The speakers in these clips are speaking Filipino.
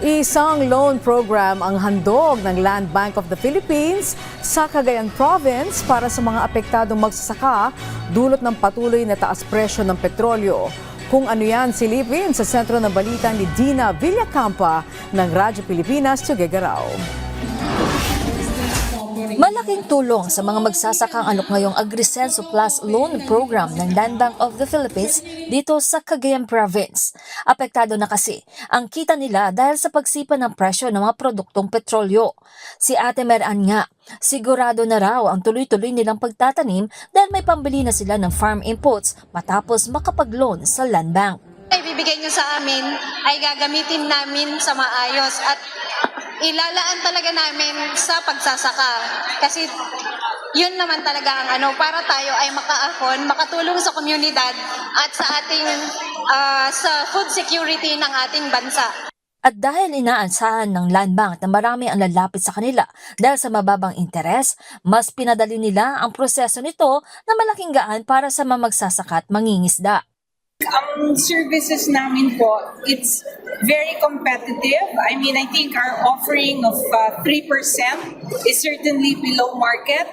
Isang loan program ang handog ng Land Bank of the Philippines sa Cagayan Province para sa mga apektadong magsasaka dulot ng patuloy na taas presyo ng petrolyo. Kung ano yan, silipin sa sentro ng balita ni Dina Villacampa ng Radyo Pilipinas, Tuguegarao. Malaking tulong sa mga magsasakang alok ngayong Agrisenso Plus Loan Program ng Land Bank of the Philippines dito sa Cagayan Province. Apektado na kasi ang kita nila dahil sa pagsipa ng presyo ng mga produktong petrolyo. Si Ate Meran nga, sigurado na raw ang tuloy-tuloy nilang pagtatanim dahil may pambili na sila ng farm inputs matapos makapag-loan sa Land Bank. Ibibigay niyo sa amin ay gagamitin namin sa maayos at ilalaan talaga namin sa pagsasaka. Kasi yun naman talaga ang para tayo ay makaahon, makatulong sa komunidad at sa ating sa food security ng ating bansa. At dahil inaasahan ng Land Bank na marami ang lalapit sa kanila dahil sa mababang interes, mas pinadali nila ang proseso nito na malaking gaan para sa mga magsasaka at mangingisda. Ang services namin po, it's very competitive. I mean, I think our offering of 3% is certainly below market,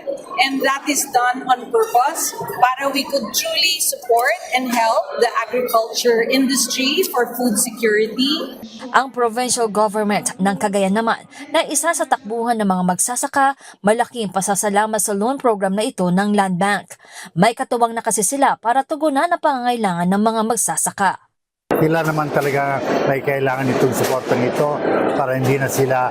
and that is done on purpose para we could truly support and help the agriculture industry for food security. Ang provincial government ng Cagayan naman na isa sa takbuhan ng mga magsasaka, malaking pasasalamat sa loan program na ito ng Land Bank. May katuwang na kasi sila para tugunan ang pangangailangan ng mga magsasaka. Sila naman talaga may kailangan itong suportang ito para hindi na sila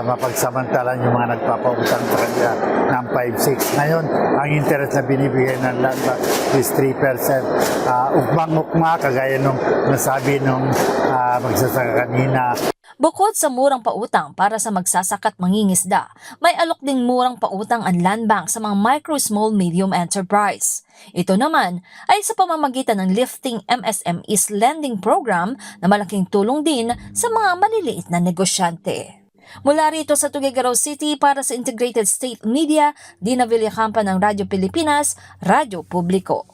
mapagsamantalan yung mga nagpapautang sa kanila ng 5-6. Ngayon, ang interest na binibigay ng Land Bank is 3%. Ugmang-ugma, kagaya nung nasabi nung magsasaka kanina. Bukod sa murang pautang para sa magsasaka at mangingisda, may alok ding murang pautang ang Land Bank sa mga micro, small, medium enterprise. Ito naman ay sa pamamagitan ng Lifting MSMEs Lending Program na malaking tulong din sa mga maliliit na negosyante. Mula rito sa Tuguegarao City para sa Integrated State Media, Dina Villacampa ng Radyo Pilipinas, Radyo Publiko.